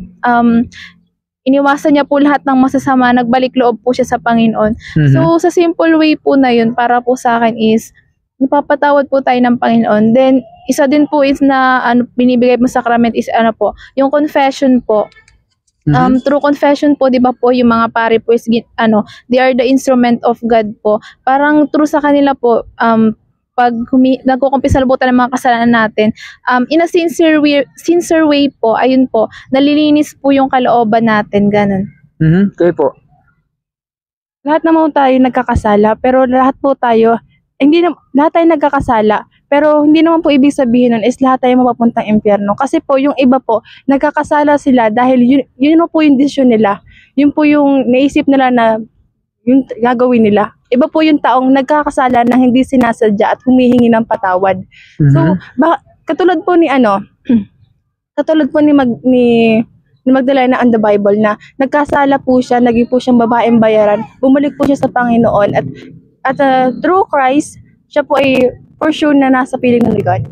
iniwasan niya po lahat ng masasama, nagbalik loob po siya sa Panginoon. So, sa simple way po na yun, para po sa akin is, napapatawad po tayo ng Panginoon. Then, isa din po is na, binibigay mo sacrament is, yung confession po. Through confession po, di ba po, yung mga pare po is, they are the instrument of God po. Parang through sa kanila po, pag nagkukumpisal po tayo ng mga kasalanan natin, in a sincere way po, ayun po, nalilinis po yung kalooban natin, ganun. Kayo po. Lahat naman tayo nagkakasala, pero lahat tayo nagkakasala, pero hindi naman po ibig sabihin nun is lahat tayo mapapuntang impyerno. Kasi po, yung iba po, nagkakasala sila dahil yun po yung desisyon nila. Yun po yung naisip nila na yung gagawin nila. Iba po yung taong nagkakasala na hindi sinasadya at humihingi ng patawad. So, katulad po ni Magdalena on the Bible na nagkasala po siya, naging po siyang babaeng bayaran, bumalik po siya sa Panginoon at through Christ, siya po ay for sure na nasa piling ng God.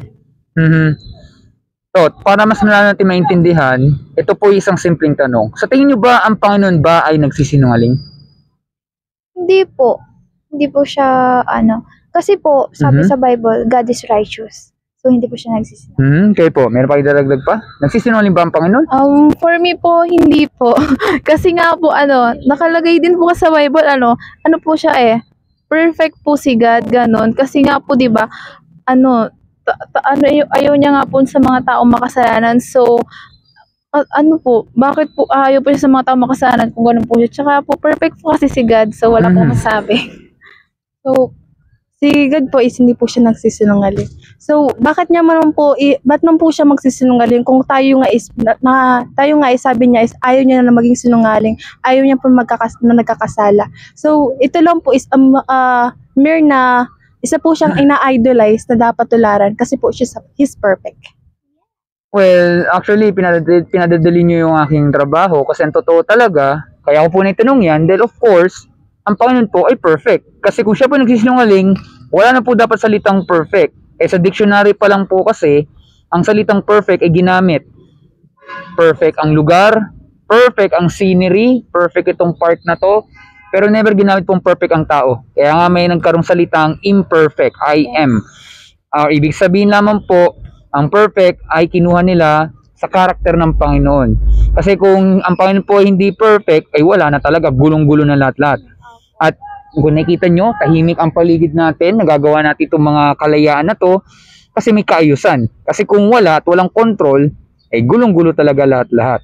So, para mas malala natin maintindihan, ito po isang simpleng tanong. Sa tingin niyo ba, ang Panginoon ba ay nagsisinungaling? Hindi po. Hindi po siya, kasi po, sabi sa Bible, God is righteous. So, hindi po siya nagsisinungaling. Kayo po, meron pa kayo dalagdag pa? Nagsisinungaling ba ang Panginoon? For me po, hindi po. Kasi nga po, nakalagay din po sa Bible, ano po siya perfect po si God, ganon. Kasi nga po, di ba, ayaw niya nga po sa mga taong makasalanan. So, bakit po ayaw po siya sa mga taong makasalanan kung ganon po siya? Tsaka po, perfect po kasi si God, so wala po masabi. So, si God po is hindi po siya nagsisinungaling. So, ba't naman po siya magsisinungaling kung tayo nga is sabi niya is ayaw niya na maging sinungaling, ayaw niya po na nagkakasala. So, ito lang po is mere na isa po siyang ina-idolize na dapat tularan kasi po he's perfect. Well, actually, pinadadali niyo yung aking trabaho kasi ang totoo talaga, kaya ko po naitanong yan, dahil of course, ang Panginoon po ay perfect. Kasi kung siya po nagsisinungaling, wala na po dapat salitang perfect. Sa dictionary pa lang po kasi, ang salitang perfect ay ginamit. Perfect ang lugar, perfect ang scenery, perfect itong part na to, pero never ginamit pong perfect ang tao. Kaya nga may nagkarong salitang imperfect, I am. Ibig sabihin lamang po, ang perfect ay kinuha nila sa karakter ng Panginoon. Kasi kung ang Panginoon po ay hindi perfect, ay wala na talaga, gulong-gulo na lahat-lahat. At kung nakikita nyo, tahimik ang paligid natin, nagagawa natin itong mga kalayaan na to, kasi may kaayusan. Kasi kung wala at walang control, ay gulong-gulo talaga lahat-lahat.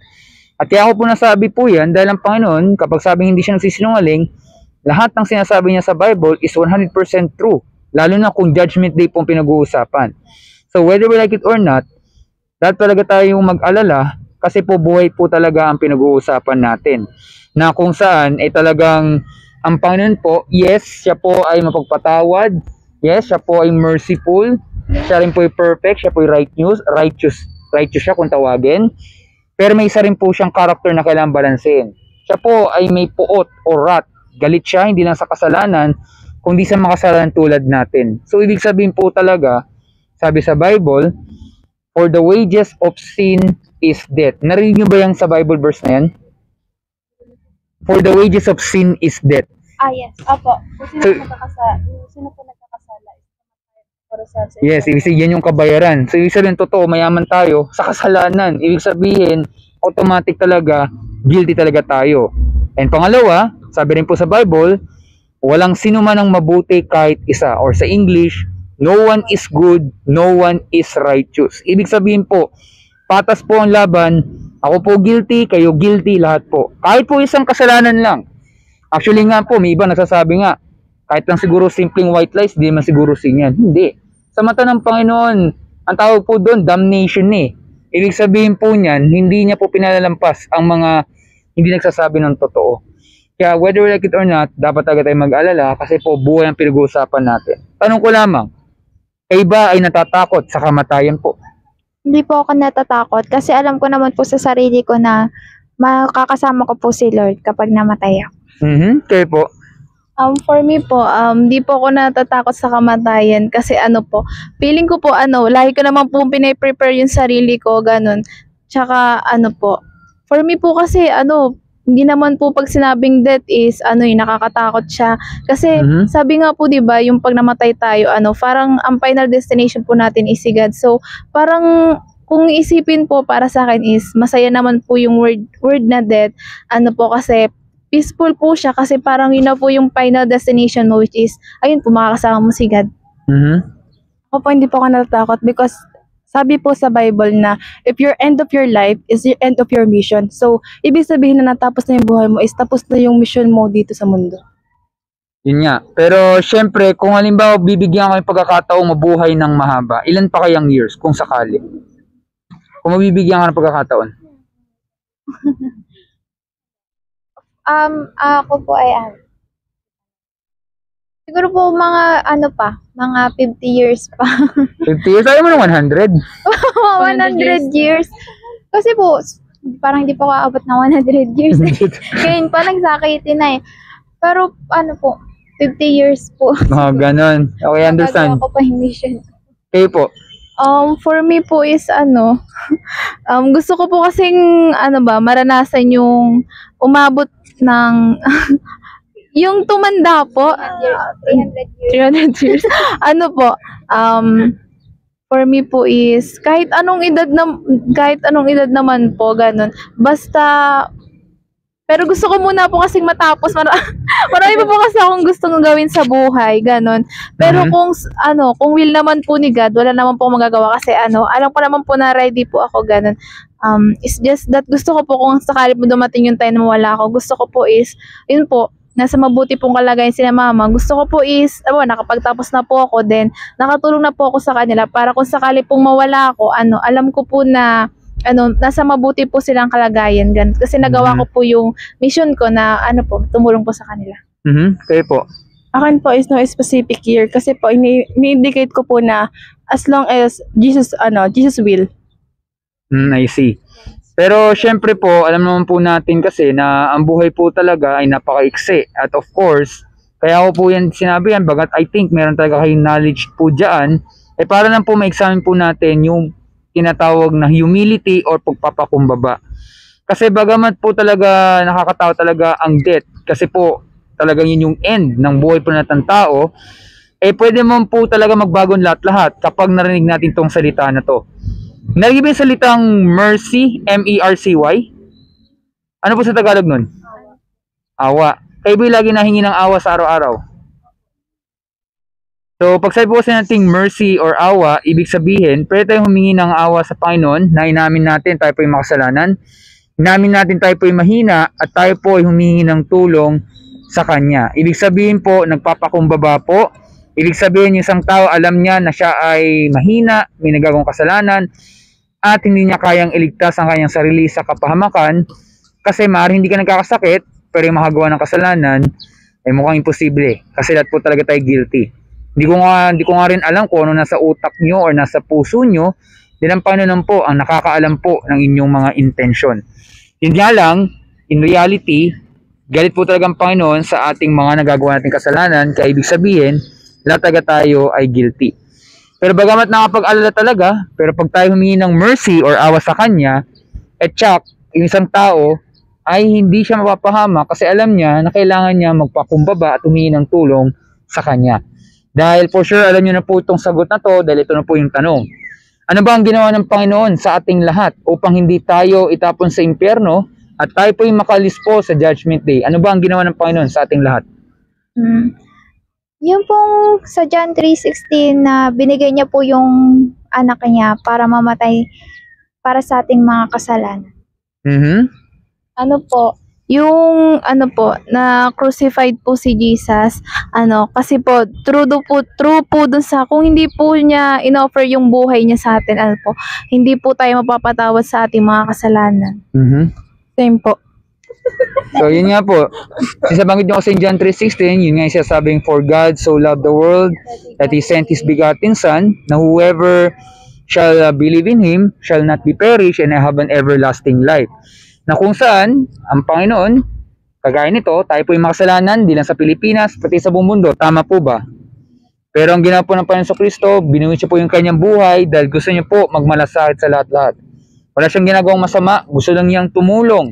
At kaya ako po nasabi po yan, dahil ang Panginoon, kapag sabing hindi siya nagsisinungaling, lahat ng sinasabi niya sa Bible is 100% true. Lalo na kung Judgment Day pong pinag-uusapan. So whether we like it or not, dapat talaga tayong mag-alala, kasi po buhay po talaga ang pinag-uusapan natin. Na kung saan ay talagang ang Panginoon po, yes, siya po ay mapagpatawad. Yes, siya po ay merciful. Siya rin po ay perfect. Siya po ay righteous siya kung tawagin. Pero may isa rin po siyang character na kailangan balansehin. siya po ay may puot o wrath. Galit siya, hindi lang sa kasalanan, kundi sa mga kasalanan tulad natin. So, ibig sabihin po talaga, sabi sa Bible, for the wages of sin is death. Narinig niyo ba yan sa Bible verse na yan? For the wages of sin is death. Yes. Opo. Sino po nagkakasala? Para sa Yes, ibig sabihin yan yung kabayaran. So, ibig sabihin, totoo, mayaman tayo sa kasalanan. Ibig sabihin, automatic talaga, guilty talaga tayo. And pangalawa, sabi rin po sa Bible, walang sino man ang mabuti kahit isa. Or sa English, no one is good, no one is righteous. Ibig sabihin po, patas po ang laban, ako po guilty, kayo guilty, lahat po. Kahit po isang kasalanan lang. Actually nga po, may iba nagsasabi nga, kahit lang siguro simpleng white lies, di man siguro sin yan. Hindi. Sa mata ng Panginoon, ang tawag po doon, damnation eh. Ibig sabihin po niyan, hindi niya po pinalalampas ang mga hindi nagsasabi ng totoo. Kaya whether we like it or not, dapat talaga tayo mag-alala kasi po buhay ang pinag-uusapan natin. Tanong ko lamang, kayo ba ay natatakot sa kamatayan po? Hindi po ako natatakot kasi alam ko naman po sa sarili ko na makakasama ko po si Lord kapag namatay ako. Kayo po? For me po, di po ako natatakot sa kamatayan kasi ano po, feeling ko po lagi ko naman po pinaprepare yung sarili ko, ganun. Tsaka ano po, for me po kasi hindi naman po pag sinabing death is yung nakakatakot siya. Kasi sabi nga po 'di ba, yung pag namatay tayo, parang ang final destination po natin is si God. So, parang kung isipin po para sa akin is masaya naman po yung word na death. Po kasi peaceful po siya kasi parang yun na po yung final destination mo, which is ayun po, makakasama mo si God. Ako po hindi po ako natatakot because sabi po sa Bible na if your end of your life is the end of your mission. So, ibig sabihin na natapos na yung buhay mo is tapos na yung mission mo dito sa mundo. Yun nga. Pero syempre, kung halimbawa bibigyan ko yung pagkakataong mabuhay ng mahaba, ilan pa kayang years kung sakali? Kung mabibigyan ka ng pagkakataon? Ako po ay siguro po mga mga 50 years pa. 50 years? Ayaw mo ng 100? 100 years. Kasi po, parang hindi pa ako aabot ng 100 years. Ngayon pa nagsakitin na eh. Pero po, 50 years po. Ganon. Okay, understand. Magagawa ko pa yung mission. Kayo po? For me po is gusto ko po kasing maranasan yung umabot ng yung tumanda po 300 years. 300 years. For me po is kahit anong edad naman po, ganun. Basta pero gusto ko muna po kasing matapos. Marami pa po kasi akong gustong gawin sa buhay, ganun. Pero kung will naman po ni God, wala naman po magagawa kasi alam ko naman po na ready po ako, ganun. It's just that gusto ko po kung sakali po dumating yung time na wala ako, gusto ko po is, yun po, nasa mabuti pong kalagayan sila mama. Gusto ko po is, nakapagtapos na po ako, then nakatulong na po ako sa kanila para kung sakali pong mawala ako, alam ko po na nasa mabuti po silang kalagayan, ganun. Kasi nagawa ko po yung mission ko na tumulong po sa kanila. Kayo po? Akin po is no specific year kasi po ini-indicate ko po na as long as Jesus will. I see. Pero syempre po, alam naman po natin kasi na ang buhay po talaga ay napakaiksi. At of course, kaya ko po yan sinabi yan, bagat I think meron talaga kayong knowledge po dyan, para lang po ma-examine po natin yung tinatawag na humility or pagpapakumbaba. Kasi bagamat po talaga nakakatawa talaga ang death, kasi po talagang yun yung end ng buhay po natin tao, pwede mo po talaga magbagong lahat-lahat kapag narinig natin tong salita na to. Narinig ba yung salitang mercy, M-E-R-C-Y? Ano po sa Tagalog nun? Awa. Kayo ba lagi nahingi ng awa sa araw-araw? So, pag sabi po kasi nating mercy or awa, ibig sabihin, pwede tayong humingi ng awa sa Panginoon na inamin natin tayo po yung makasalanan, inamin natin tayo po yung mahina, at tayo po ay humingi ng tulong sa Kanya. Ibig sabihin po, nagpapakumbaba po. Ibig sabihin, yung isang tao alam niya na siya ay mahina, may nagagawang kasalanan, at hindi niya kayang iligtas ang kanyang sarili sa kapahamakan kasi maaaring hindi ka nagkakasakit pero yung makagawa ng kasalanan ay mukhang imposible kasi lahat po talaga tayo guilty. Hindi ko nga rin alam kung ano nasa utak nyo or nasa puso nyo, din ang Panginoon po ang nakakaalam po ng inyong mga intensyon. Yun nga lang, in reality, galit po talagang Panginoon sa ating mga nagagawa nating kasalanan, kaya ibig sabihin, lahat talaga tayo ay guilty. Pero bagamat nakapag-alala talaga, pero pag tayo humingi ng mercy or awa sa Kanya, tsak, yung isang tao ay hindi siya mapapahama kasi alam niya na kailangan niya magpakumbaba at humingi ng tulong sa Kanya. Dahil for sure, alam niyo na po itong sagot na to dahil ito na po yung tanong. Ano ba ang ginawa ng Panginoon sa ating lahat upang hindi tayo itapon sa impyerno at tayo po yung makalis po sa Judgment Day? Ano ba ang ginawa ng Panginoon sa ating lahat? Yung pong sa John 3:16 na binigay niya po yung anak niya para mamatay para sa ating mga kasalanan. Ano po, yung na crucified po si Jesus, kasi po, true po dun sa, kung hindi po niya inoffer yung buhay niya sa atin, hindi po tayo mapapatawad sa ating mga kasalanan. Same po. So, yun nga po. Sinabanggit nyo kasi in John 3:16, yun nga yung sasabing, for God so loved the world that He sent His begotten Son, na whoever shall believe in Him shall not be perished and have an everlasting life. Na kung saan, ang Panginoon, kagaya nito, tayo po yung makasalanan, di lang sa Pilipinas, pati sa buong mundo. Tama po ba? Pero ang ginawa po ng Panginoon sa Kristo, binuhay siya po yung kanyang buhay dahil gusto niya po magmalasakit sa lahat-lahat. Wala siyang ginagawang masama, gusto lang niyang tumulong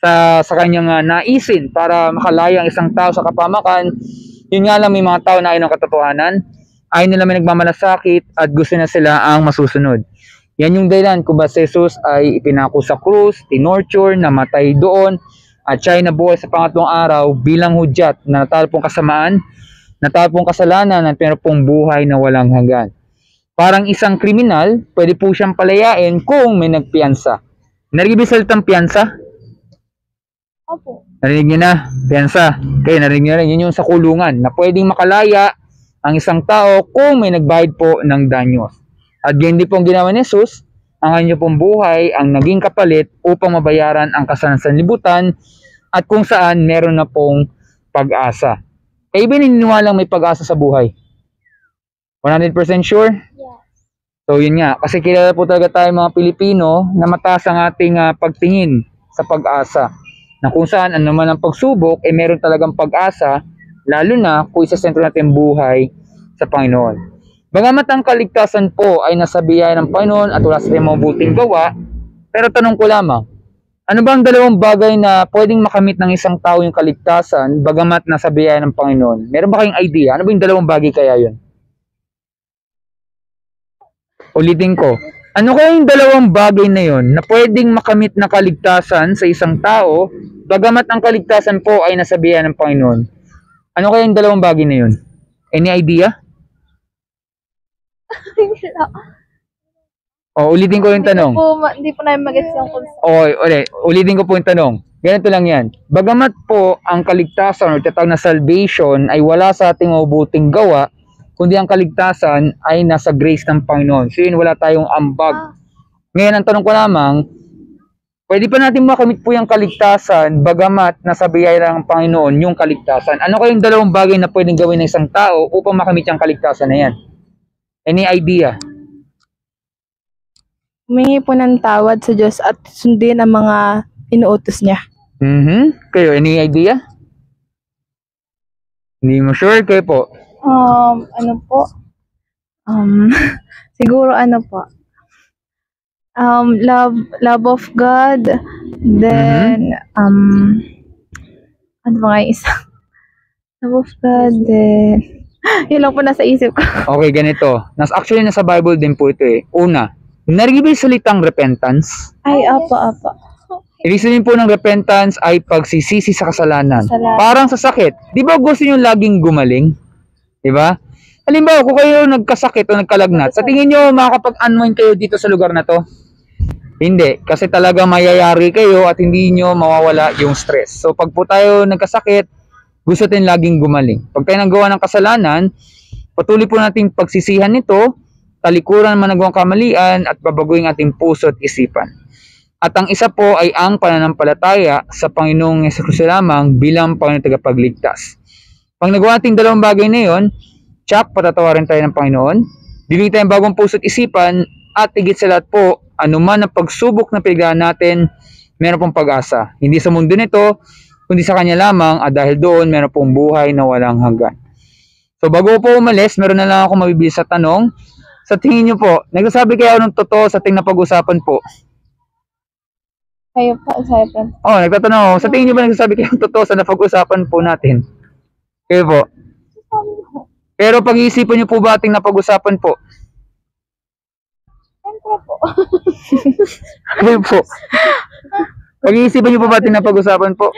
sa kanyang naisin para makalaya ang isang tao sa kapamakan. Yun nga lang, may mga tao na ayaw ng katotohanan, ayaw nila may nagmamalasakit at gusto na sila ang masusunod. Yan yung dahilan kung ba si Jesus ay ipinako sa krus, tinorture, namatay doon, at siya ay nabuhay sa pangatlong araw bilang hudyat na natalo pong kasamaan, natalo pong kasalanan, at meron pong buhay na walang hanggan. Parang isang kriminal, pwede po siyang palayain kung may nagpiyansa. Narinig yung salitang piyansa? Opo. Narinig niyo na, piyansa. Okay, narinig niyo rin, yun yung sa kulungan, na pwedeng makalaya ang isang tao kung may nagbayad po ng danyos. At hindi pong ginawa ni Jesus, ang kanya pong buhay ang naging kapalit upang mabayaran ang kasalanan sa libutan at kung saan meron na pong pag-asa. Kayo ba naniniwalang may pag-asa sa buhay? 100% sure? Yeah. So yun nga, kasi kilala po talaga tayo mga Pilipino na mataas ang ating pagtingin sa pag-asa. Na kung saan naman ang pagsubok, meron talagang pag-asa, lalo na kung isasentro natin buhay sa Panginoon. Bagamat ang kaligtasan po ay nasa biyaya ng Panginoon at wala sa mabuting gawa, pero tanong ko lamang, ano ba ang dalawang bagay na pwedeng makamit ng isang tao yung kaligtasan bagamat nasa biyaya ng Panginoon? Meron ba kayong idea? Ano ba yung dalawang bagay kaya yun? Ulitin ko, ano kaya yung dalawang bagay na yun na pwedeng makamit na kaligtasan sa isang tao bagamat ang kaligtasan po ay nasa biyaya ng Panginoon? Ano kaya yung dalawang bagay na yun? Any idea? Ulitin ko yung tanong. Hindi po namin mag-gets yung concept. Ulitin ko po yung tanong. Ganito lang yan. Bagamat po ang kaligtasan o tatawag na salvation ay wala sa ating mabuting gawa, kundi ang kaligtasan ay nasa grace ng Panginoon. So yun, wala tayong ambag. Ngayon, ang tanong ko lamang, pwede pa natin makamit po yung kaligtasan bagamat nasa biyaya ng Panginoon yung kaligtasan. Ano kayong dalawang bagay na pwedeng gawin ng isang tao upang makamit yung kaligtasan na yan? Any idea? Humingi po ng tawad sa Diyos at sundin ang mga inuutos niya. Kayo, any idea? Hindi mo sure? Kayo po? Siguro love of God, then, ano ba nga yung isa? Love of God, then, yun lang po nasa isip ko. Okay, ganito. Actually, nasa Bible din po ito eh. Una, narinig ba yung salitang repentance? Ay, apa. Ibig sabihin po ng repentance ay pagsisisi sa kasalanan. Parang sa sakit. Di ba gusto nyo laging gumaling? Di ba? Halimbawa, kung kayo nagkasakit o nagkalagnat, sa tingin nyo makakapag-unwind kayo dito sa lugar na to? Hindi. Kasi talaga mayayari kayo at hindi nyo mawawala yung stress. So, pag po tayo nagkasakit, gusto natin laging gumaling. Pag tayo nagawa ng kasalanan, patuloy po nating pagsisihan nito, talikuran man nagawang kamalian at babaguhin ating puso at isipan. At ang isa po ay ang pananampalataya sa Panginoong Jesucristo lamang bilang Panginoong tagapagligtas. Pag nagawa nating dalawang bagay na yon, patatawarin tayo ng Panginoon, bibigyan tayong bagong puso at isipan, at higit sa lahat po, anuman ang pagsubok na pinagdaan natin, meron pong pag-asa. Hindi sa mundo nito, kundi sa kanya lamang, at dahil doon, meron pong buhay na walang hanggan. So bago po umalis, meron na lang ako mabibigay sa tanong. Sa tingin niyo po, nagsasabi kayo ng totoo sa ating napag-usapan po? Kayo po, Cypher. Oh, nagtatanong ako, sa tingin niyo ba nagsasabi kayo ng totoo sa napag-usapan po natin? Kayo po. Pero pag-iisipan niyo po ba ating napag-usapan po? Siyempre po. Kayo po. Pag-iisipan niyo po ba ating napag-usapan po?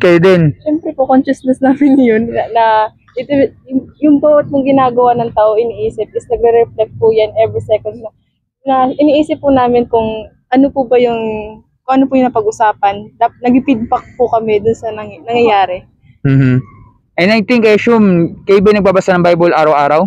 Kayo din. Siyempre po, consciousness namin yun na ito, yung bawat mong ginagawa ng tao iniisip is nagre-reflect po yan every second na iniisip po namin kung ano po yung napag-usapan. Nag-feedback po kami dun sa nangyayari. And I think, I assume, kayo ba nagbabasa ng Bible araw-araw?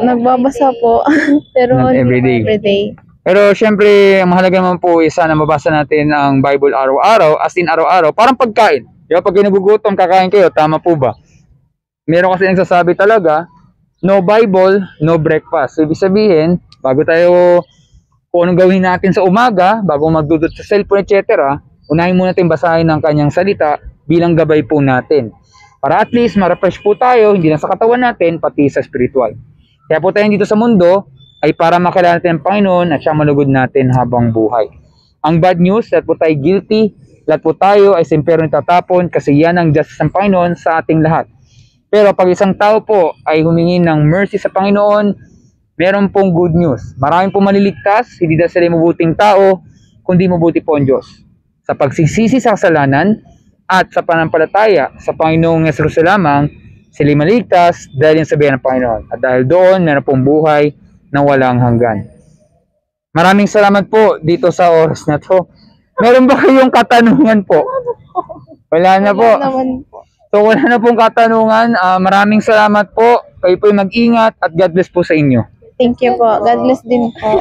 Nagbabasa po. Pero Not everyday. everyday. Pero syempre, ang mahalaga naman po is sana mabasa natin ang Bible araw-araw, as in araw-araw, parang pagkain. Diba? Pag nagugutom, kakain kayo, tama po ba? Meron kasi nagsasabi talaga, no Bible, no breakfast. So, ibig sabihin, bago tayo, kung anong gawin natin sa umaga, bago magdudot sa cellphone, etc., unahin muna natin basahin ang kanyang salita bilang gabay po natin. Para at least, ma-refresh po tayo, hindi lang sa katawan natin, pati sa spiritual. Kaya po tayo dito sa mundo, ay para makilala natin ang Panginoon at siya malugod natin habang buhay. Ang bad news, lahat po tayo guilty, lahat po tayo ay sa impyerno tatapon kasi yan ang justice ng Panginoon sa ating lahat. Pero pag isang tao po ay humingi ng mercy sa Panginoon, meron pong good news. Maraming po maliligtas, hindi dahil sila mabuting tao, kundi mabuti po ang Diyos. Sa pagsisisi sa kasalanan at sa panampalataya sa Panginoong Yesus lamang, sila maliligtas dahil yung sabihan ng Panginoon. At dahil doon, meron pong buhay na walang hanggan. Maraming salamat po dito sa oras na to. Meron ba kayong katanungan po? Wala na po. So wala na pong katanungan. Maraming salamat po. Kayo po mag-ingat at God bless po sa inyo. Thank you po. God bless din po.